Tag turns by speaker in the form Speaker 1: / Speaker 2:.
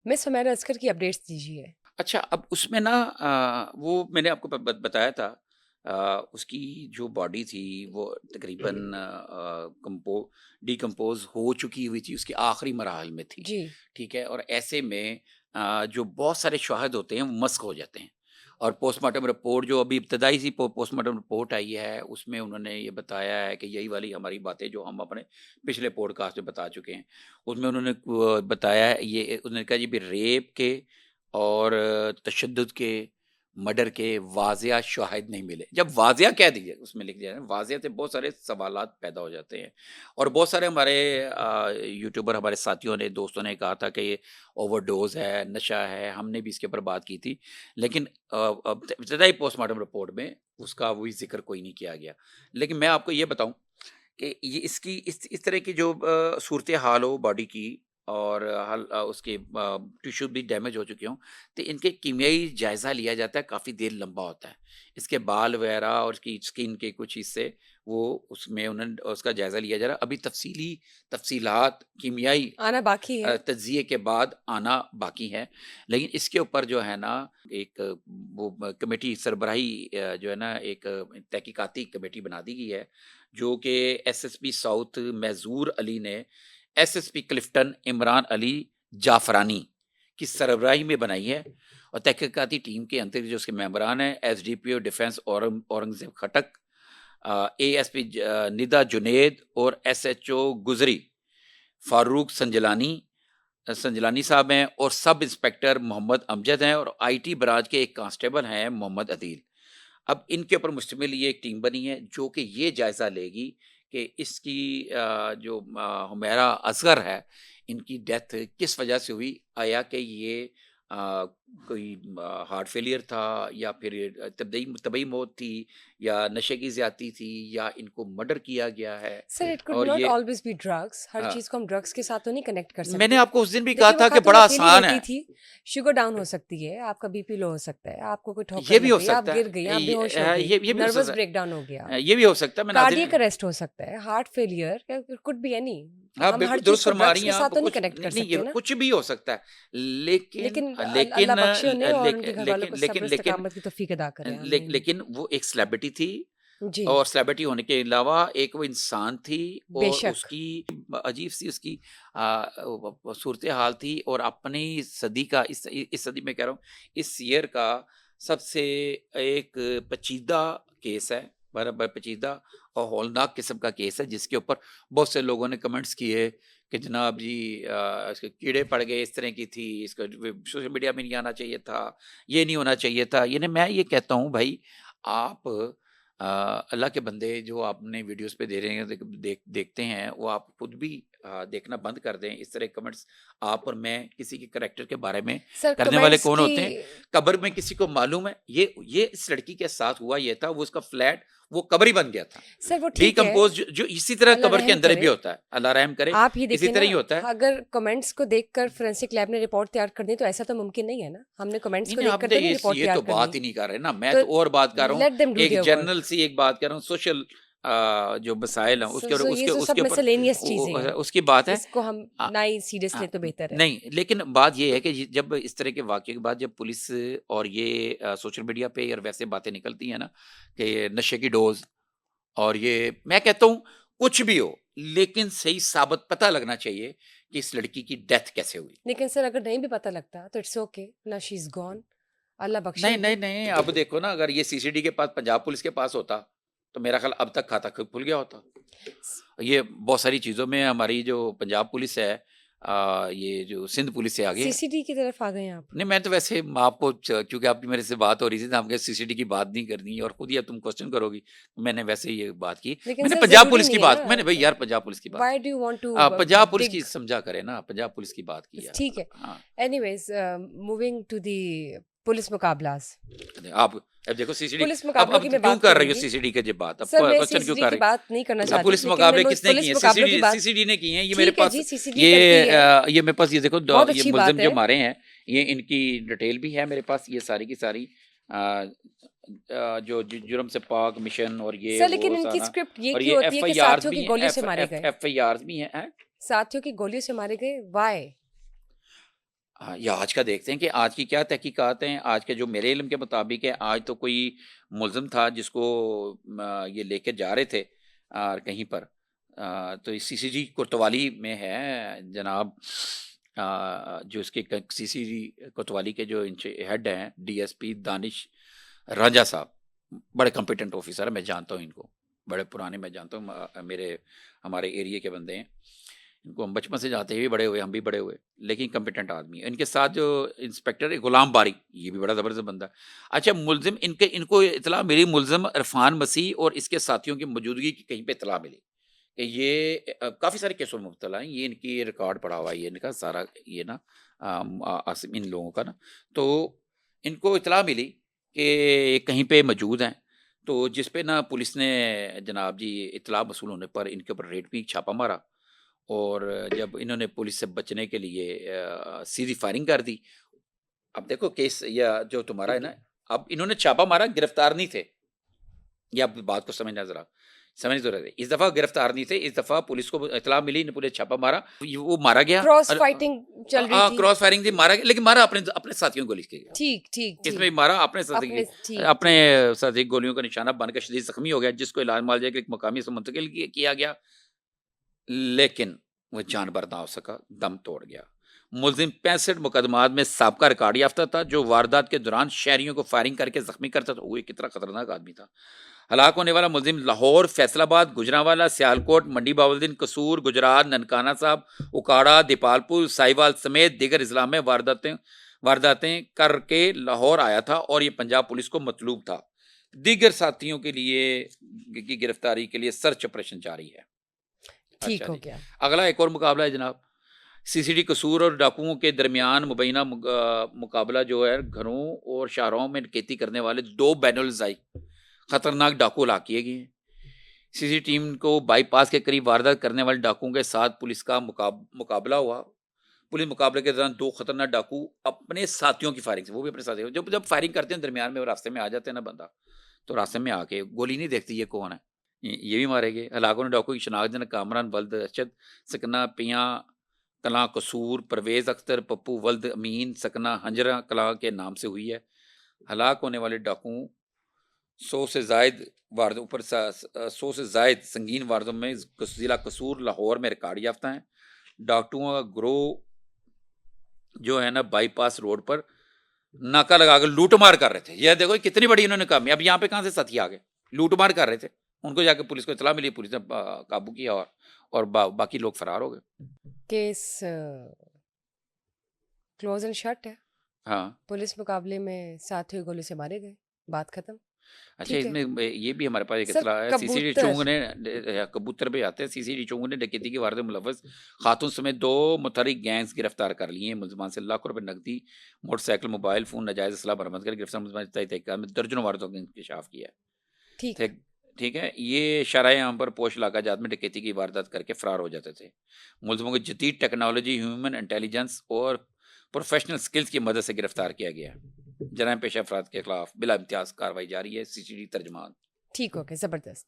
Speaker 1: مس حمیرہ اصغر کی اپڈیٹس دیجیے۔
Speaker 2: اچھا، اب اس میں نا وہ میں نے آپ کو بتایا تھا، اس کی جو باڈی تھی وہ تقریباً ڈیکمپوز ہو چکی ہوئی تھی، اس کے آخری مراحل میں تھی،
Speaker 1: جی
Speaker 2: ٹھیک ہے، اور ایسے میں جو بہت سارے شواہد ہوتے ہیں وہ مسخ ہو جاتے ہیں، اور پوسٹ مارٹم رپورٹ جو ابھی ابتدائی سی پوسٹ مارٹم رپورٹ آئی ہے اس میں انہوں نے یہ بتایا ہے کہ یہی والی ہماری باتیں جو ہم اپنے پچھلے پوڈ کاسٹ میں بتا چکے ہیں، اس میں انہوں نے بتایا ہے، یہ انہوں نے کہا جی بھی ریپ کے اور تشدد کے، مرڈر کے واضح شواہد نہیں ملے۔ جب واضح کہہ دیجیے، اس میں لکھ دیا ہے واضح، سے بہت سارے سوالات پیدا ہو جاتے ہیں، اور بہت سارے ہمارے یوٹیوبر ہمارے ساتھیوں نے، دوستوں نے کہا تھا کہ یہ اوور ڈوز ہے، نشہ ہے، ہم نے بھی اس کے اوپر بات کی تھی، لیکن ابتدائی پوسٹ مارٹم رپورٹ میں اس کا وہی ذکر کوئی نہیں کیا گیا۔ لیکن میں آپ کو یہ بتاؤں کہ یہ اس طرح کی جو صورتحال ہو باڈی کی، اور اس کے ٹیشو بھی ڈیمیج ہو چکے ہوں، تو ان کے کیمیائی جائزہ لیا جاتا ہے، کافی دیر لمبا ہوتا ہے، اس کے بال وغیرہ اور اس کی اسکن کے کچھ حصے، وہ اس میں انہوں نے اس کا جائزہ لیا جا رہا ہے، ابھی تفصیلات کیمیائی
Speaker 1: آنا باقی ہے۔
Speaker 2: تجزیے کے بعد آنا باقی ہے، لیکن اس کے اوپر جو ہے نا ایک وہ کمیٹی سربراہی جو ہے نا ایک تحقیقاتی کمیٹی بنا دی گئی ہے، جو کہ S S P south Mahzoor Ali نے S S P Clifton Imran Ali Jafrani کی سربراہی میں بنائی ہے، اور تحقیقاتی ٹیم کے اندر جو اس کے ممبران ہیں S D P O defence Aurangzeb Khattak, A S P Nida Junaid, اور ایس ایچ او گزری فاروق سنجلانی صاحب ہیں، اور سب انسپیکٹر محمد امجد ہیں، اور آئی ٹی برانچ کے ایک کانسٹیبل ہیں محمد عدیل۔ اب ان کے اوپر مشتمل یہ ایک ٹیم بنی ہے جو کہ یہ جائزہ لے گی کہ اس کی جو حمیرہ اصغر ہے، ان کی ڈیتھ کس وجہ سے ہوئی، آیا کہ یہ کوئی ہارٹ فیلئر تھا، یا پھر طبعی موت تھی، یا نشے کی زیادتی تھی، یا ان کو مرڈر کیا گیا ہے،
Speaker 1: سر اٹ کوڈ
Speaker 2: اور
Speaker 1: ناٹ
Speaker 2: یہ
Speaker 1: آلویز بی ڈرگس، ہر چیز کو ہم ڈرگس کے ساتھ تو نہیں کنیکٹ کر
Speaker 2: میں نے
Speaker 1: سکتے۔
Speaker 2: آپ کو اس دن بھی کہا
Speaker 1: دیکھیے وہ
Speaker 2: تھا کہ
Speaker 1: خاتون
Speaker 2: بڑا
Speaker 1: اکیلی
Speaker 2: آسان ہے۔
Speaker 1: رہتی تھی، شوگر ڈاؤن ہو سکتی ہے، آپ کا بی پی لو ہو سکتا ہے، آپ کو کوئی ٹھوکر
Speaker 2: یہ بھی
Speaker 1: لگ
Speaker 2: ہو
Speaker 1: گئی، آپ
Speaker 2: سکتا
Speaker 1: گر گئی،
Speaker 2: ہے،
Speaker 1: آپ بے ہوش ہو گئی،
Speaker 2: یہ بھی ہو
Speaker 1: نروس
Speaker 2: سکتا
Speaker 1: بریک ڈاؤن ہو گیا،
Speaker 2: ہے، یہ بھی ہو سکتا ہے، میں ناظرین،
Speaker 1: کارڈیک اریسٹ ہو سکتا ہے، heart failure, could be any.
Speaker 2: ہاں
Speaker 1: ہم ہر
Speaker 2: بالکل
Speaker 1: چیز
Speaker 2: درست
Speaker 1: کو
Speaker 2: فرما
Speaker 1: ڈرگس
Speaker 2: رہی
Speaker 1: کے
Speaker 2: ہیں
Speaker 1: ساتھ
Speaker 2: آپ،
Speaker 1: تو نہیں
Speaker 2: کچھ
Speaker 1: کنیکٹ کر
Speaker 2: نہیں، یہ
Speaker 1: سکتے نا۔
Speaker 2: کچھ بھی ہو سکتا ہے، لیکن
Speaker 1: لیکن اللہ
Speaker 2: لیکن
Speaker 1: بخشے انہیں اور ان کے گھر والوں کو
Speaker 2: لیکن
Speaker 1: صبر
Speaker 2: لیکن
Speaker 1: استقامت کی توفیق عطا کرے، آمین۔
Speaker 2: لیکن وہ ایک سلیبریٹی تھی،
Speaker 1: جی
Speaker 2: اور سلیبریٹی ہونے کے علاوہ ایک وہ انسان تھی،
Speaker 1: بے
Speaker 2: اور اس
Speaker 1: شک۔
Speaker 2: کی عجیب سی اس کی صورتحال تھی، اور اپنی صدی کا اس صدی میں کہہ رہا ہوں، اس ایئر کا سب سے ایک پیچیدہ کیس ہے، بڑا پیچیدہ اور ہولناک قسم کا کیس ہے، جس کے اوپر بہت سے لوگوں نے کمنٹس کیے کہ جناب جی اس کے کیڑے پڑ گئے، اس طرح کی تھی، اس کو سوشل میڈیا میں نہیں آنا چاہیے تھا، یہ نہیں ہونا چاہیے تھا، یعنی میں یہ کہتا ہوں بھائی، آپ اللہ کے بندے جو آپ نے ویڈیوز پہ دے رہے ہیں، دیکھتے ہیں، وہ آپ خود بھی دیکھنا بند کر دیں، اس طرح کمنٹس آپ اور میں کسی کے کریکٹر کے بارے میں
Speaker 1: سر
Speaker 2: کرنے والے
Speaker 1: کمنٹس
Speaker 2: کون
Speaker 1: کی،
Speaker 2: ہوتے ہیں؟ قبر میں کسی کو معلوم ہے یہ اس لڑکی کے ساتھ ہوا یہ تھا، وہ اس کا فلیٹ وہ قبر ہی بن گیا تھا،
Speaker 1: سر وہ ٹھیک ہے،
Speaker 2: ڈیکمپوز، جو اسی طرح
Speaker 1: اللہ
Speaker 2: قبر کے
Speaker 1: رحم
Speaker 2: اندر
Speaker 1: کرے۔
Speaker 2: بھی ہوتا ہے، اللہ رحم کرے،
Speaker 1: آپ یہ
Speaker 2: اسی
Speaker 1: دیکھیں
Speaker 2: طرح
Speaker 1: نا،
Speaker 2: ہی ہوتا ہے۔
Speaker 1: اگر کمنٹس کو دیکھ کر فورینسک لیب نے رپورٹ تیار کر دی تو ایسا تو ممکن نہیں ہے نا، ہم نے کمنٹس
Speaker 2: نہیں
Speaker 1: کو
Speaker 2: نہیں،
Speaker 1: دیکھ
Speaker 2: ہم
Speaker 1: کر
Speaker 2: نے
Speaker 1: تو نہیں رپورٹ
Speaker 2: یہ
Speaker 1: تیار
Speaker 2: تو
Speaker 1: کرنی،
Speaker 2: بات ہی نہیں کر رہے نا، میں
Speaker 1: تو
Speaker 2: تو اور بات کر رہا ہوں،
Speaker 1: لیٹ دیم ڈو
Speaker 2: ایک
Speaker 1: دیئر ورک۔
Speaker 2: جنرل سی ایک بات کر رہا ہوں، سوشل جو مسائل ہیں
Speaker 1: یہ تو سب مسلینیس چیزیں ہیں،
Speaker 2: اس کی بات ہے۔
Speaker 1: اس کو ہم نہ ہی سیریس لیں تو بہتر ہے۔
Speaker 2: نہیں، لیکن بات یہ ہے کہ جب اس طرح کے واقعے کے بعد جب پولیس اور یہ سوشل میڈیا پہ اور ویسے باتیں نکلتی ہیں نا کہ نشے کی ڈوز، اور یہ میں کہتا ہوں کچھ بھی ہو، لیکن صحیح ثابت پتہ لگنا چاہیے کہ اس لڑکی کی ڈیتھ کیسے ہوئی۔
Speaker 1: لیکن سر اگر نہیں بھی پتہ لگتا تو اٹس اوکے نا، شی از گون، اللہ بخشے
Speaker 2: نہیں
Speaker 1: انہیں۔
Speaker 2: نہیں نہیں، اب دیکھو نا، اگر یہ سی سی ڈی کے پاس، پنجاب پولیس کے پاس ہوتا تو میرا خیال اب تک کھاتا کھل گیا ہوتا۔ یہ بہت ساری چیزوں میں ہماری جو پنجاب پولیس ہے، یہ جو سندھ پولیس سے آگے
Speaker 1: سی
Speaker 2: ہے۔
Speaker 1: سی ڈی کی طرف آ گئے ہیں آپ؟
Speaker 2: نہیں، میں تو ویسے آپ کو کیونکہ آپ کی میرے سے بات ہو رہی تھی تو آپ کے سی سی ڈی کی بات نہیں کرنی، اور خود ہی اب تم کوشچن کرو گی، میں نے ویسے یہ بات کی،
Speaker 1: لیکن
Speaker 2: میں نے
Speaker 1: سر
Speaker 2: پنجاب
Speaker 1: ضروری
Speaker 2: پولیس کی
Speaker 1: نہیں ہے
Speaker 2: بات، میں نے بھائی
Speaker 1: نا،
Speaker 2: یار پنجاب پولیس کی بات
Speaker 1: وائی
Speaker 2: کی،
Speaker 1: do you want to
Speaker 2: Punjab police کی
Speaker 1: ڈگ؟
Speaker 2: سمجھا کرے نا، پنجاب پولیس کی بات کی ہے۔
Speaker 1: ٹھیک ہے،
Speaker 2: ہاں،
Speaker 1: anyways moving to the police مقابلاز،
Speaker 2: آپ اب دیکھو سی سی ڈی،
Speaker 1: پولیس
Speaker 2: اب
Speaker 1: مقابلوں کی میں
Speaker 2: کیوں
Speaker 1: بات
Speaker 2: کر
Speaker 1: کروں
Speaker 2: رہی ہو
Speaker 1: گی۔
Speaker 2: سی سی ڈی کے بات، اب
Speaker 1: سر میں سی
Speaker 2: کوشچن
Speaker 1: سی
Speaker 2: کیوں
Speaker 1: ڈی
Speaker 2: کر
Speaker 1: کی
Speaker 2: رہی؟
Speaker 1: بات نہیں کرنا چاہتی،
Speaker 2: پولیس
Speaker 1: لیکن
Speaker 2: مقابلے
Speaker 1: میں
Speaker 2: کس نے
Speaker 1: پولیس
Speaker 2: کیے ہیں؟
Speaker 1: مقابلوں کی بات،
Speaker 2: سی سی ڈی نے کیے ہیں، یہ میرے
Speaker 1: ٹھیک ہے
Speaker 2: پاس
Speaker 1: جی، سی سی ڈی کرتی ہے،
Speaker 2: یہ میرے پاس یہ دیکھو،
Speaker 1: بہت
Speaker 2: یہ
Speaker 1: اچھی
Speaker 2: ملزم
Speaker 1: بات
Speaker 2: جو
Speaker 1: ہے۔
Speaker 2: ہمارے ہیں، یہ ان کی ڈیٹیل بھی ہے میرے پاس، یہ ساری کی ساری جو جرم سے پاک مشن اور یہ
Speaker 1: سر
Speaker 2: وہ
Speaker 1: لیکن ان کی
Speaker 2: سارا،
Speaker 1: اسکرپٹ یہ
Speaker 2: اور
Speaker 1: کیوں
Speaker 2: یہ
Speaker 1: ہوتی ہے
Speaker 2: ایف
Speaker 1: کہ
Speaker 2: آئی آرز
Speaker 1: ساتھیوں
Speaker 2: بھی
Speaker 1: کی
Speaker 2: ہیں،
Speaker 1: گولیوں سے مارے گئے؟
Speaker 2: ایف آئی آرز بھی ہیں۔
Speaker 1: ساتھیوں کی گولیوں سے مارے گئے، وائی؟
Speaker 2: ہاں، یا آج کا دیکھتے ہیں کہ آج کی کیا تحقیقات ہیں. آج کے جو میرے علم کے مطابق ہے، آج تو کوئی ملزم تھا جس کو یہ لے کے جا رہے تھے کہیں پر. تو سی سی جی کوتوالی میں ہے جناب، جو اس کے سی سی جی کوتوالی کے جو ہیڈ ہیں ڈی ایس پی دانش راجا صاحب، بڑے کمپیٹنٹ آفیسر ہیں. میں جانتا ہوں ان کو، بڑے پرانے میں جانتا ہوں، ہمارے ایریے کے بندے ہیں. ان کو ہم بچپن سے جاتے ہیں، بھی بڑے ہوئے، ہم بھی بڑے ہوئے، لیکن کمپیٹنٹ آدمی ہے. ان کے ساتھ جو انسپیکٹر ہے غلام باری، یہ بھی بڑا زبردست بندہ ہے. اچھا، ملزم ان کو اطلاع ملی، ملزم عرفان مسیح اور اس کے ساتھیوں کی موجودگی کی کہیں پہ اطلاع ملی کہ یہ کافی سارے کیسوں میں مبتلا ہیں. یہ ان کی ریکارڈ پڑا ہوا ہے، یہ ان کا سارا، یہ نا ان لوگوں کا نا. تو ان کو اطلاع ملی کہ یہ کہیں پہ موجود ہیں. تو جس پہ نا پولیس نے جناب جی اطلاع موصول ہونے پر ان کے اوپر ریڈ بھی چھاپا مارا. اور جب انہوں نے پولیس سے بچنے کے لیے سیدھی فائرنگ کر دی. اب دیکھو کیس یا جو تمہارا ہے نا، اب انہوں نے چھاپا مارا، گرفتار نہیں تھے. یہ آپ بات کو سمجھنا ذرا، سمجھنے ضرورت ہے. اس دفعہ گرفتار نہیں تھے، اس دفعہ پولیس کو اطلاع ملی، پولیس چھاپا مارا، وہ مارا گیا.
Speaker 1: کراس فائٹنگ چل رہی تھی.
Speaker 2: کراس فائرنگ تھی، مارا گیا، لیکن مارا اپنے ساتھیوں کو گولی کے گیا.
Speaker 1: ٹھیک ٹھیک
Speaker 2: اس
Speaker 1: ٹھیک.
Speaker 2: میں مارا اپنے ساتھی،
Speaker 1: ٹھیک
Speaker 2: اپنے ساتھی گولیوں کا نشانہ بن کر شدید زخمی ہو گیا، جس کو علاج معالجے کے ایک مقامی سے منتقل کیا گیا، لیکن وہ جان بر نہ ہو سکا، دم توڑ گیا. ملزم 65 مقدمات میں سابقہ ریکارڈ یافتہ تھا، جو واردات کے دوران شہریوں کو فائرنگ کر کے زخمی کرتا تھا. وہ کتنا خطرناک آدمی تھا. ہلاک ہونے والا ملزم لاہور، فیصل آباد، گجرانوالہ، سیالکوٹ، منڈی باولدین، قصور، گجرات، ننکانہ صاحب، اکاڑا، دیپال پور، ساہیوال سمیت دیگر اضلاع میں وارداتیں کر کے لاہور آیا تھا اور یہ پنجاب پولیس کو مطلوب تھا. دیگر ساتھیوں کے لیے کی گرفتاری کے لیے سرچ آپریشن جاری ہے.
Speaker 1: ٹھیک
Speaker 2: اچھا
Speaker 1: ہو
Speaker 2: جی،
Speaker 1: گیا.
Speaker 2: اگلا ایک اور مقابلہ ہے جناب. سی سی ڈی قصور اور ڈاکوؤں کے درمیان مبینہ مقابلہ جو ہے، گھروں اور شاہراہوں میں ڈکیتی کرنے والے 2 بین الضائی خطرناک ڈاکو ہلاک کیے گئے ہیں. سی سی ٹیم کو بائی پاس کے قریب واردات کرنے والے ڈاکوؤں کے ساتھ پولیس کا مقابلہ ہوا. پولیس مقابلے کے دوران 2 خطرناک ڈاکو اپنے ساتھیوں کی فائرنگ سے، وہ بھی اپنے ساتھیوں، جب فائرنگ کرتے ہیں درمیان میں، راستے میں آ جاتے ہیں نا بندہ، تو راستے میں آ کے گولی نہیں دیکھتی یہ کون ہے، یہ بھی مارے گئے. ہلاکوں نے ڈاکو کی شناخت جن کامران ولد ارشد سکنہ پیاں کلاں قصور، پرویز اختر پپو ولد امین سکنہ ہنجرہ کلاں کے نام سے ہوئی ہے. ہلاک ہونے والے ڈاکوؤں 100 سے زائد سنگین واردوں میں ضلع قصور، لاہور میں ریکارڈ یافتہ ہیں. ڈاکوؤں کا گروہ جو ہے نا بائی پاس روڈ پر ناکہ لگا کر لوٹ مار کر رہے تھے. یہ دیکھو کتنی بڑی انہوں نے کامیاب. اب یہاں پہ کہاں سے ساتھی آ گئے، لوٹ مار کر رہے تھے. ان کو جا کے پولیس کو اطلاع ملی، پولیس نے قابو کیا اور باقی لوگ فرار ہو گئے.
Speaker 1: کیس کلوز اینڈ شٹ ہے.
Speaker 2: ہاں،
Speaker 1: پولیس مقابلے میں ساتھی گولی سے مارے گئے، بات ختم.
Speaker 2: اچھا،
Speaker 1: ٹھیک
Speaker 2: اس
Speaker 1: ہے
Speaker 2: میں یہ بھی ہمارے پاس ایک
Speaker 1: سر.
Speaker 2: اطلاع ہے. سی سی ڈی
Speaker 1: کبوتر
Speaker 2: چونگ نے کبوتر پہ آتے ہیں. سی سی ڈی چونگ نے ڈکیتی کی واردات میں ملوث خاتون سمیت 2 متحرک گینگز گرفتار کر لیے ہیں. ملزمان سے لاکھوں روپے نقدی، موٹر سائیکل، موبائل فون، ناجائز اسلحہ برآمد کر گرفتار ملزمان نے تحقیقات میں درجنوں وارداتوں کا انکشاف کیا
Speaker 1: ٹھیک
Speaker 2: ہے.
Speaker 1: ہے.
Speaker 2: ٹھیک ہے، یہ شرائع عام پر پوش علاقہ جات میں ڈکیتی کی واردات کر کے فرار ہو جاتے تھے. ملزموں کو جدید ٹیکنالوجی، ہیومن انٹیلیجنس اور پروفیشنل سکلز کی مدد سے گرفتار کیا گیا. جرائم پیشہ افراد کے خلاف بلا امتیاز کارروائی جاری ہے. سی سی ڈی ترجمان.
Speaker 1: ٹھیک ہو گیا، زبردست.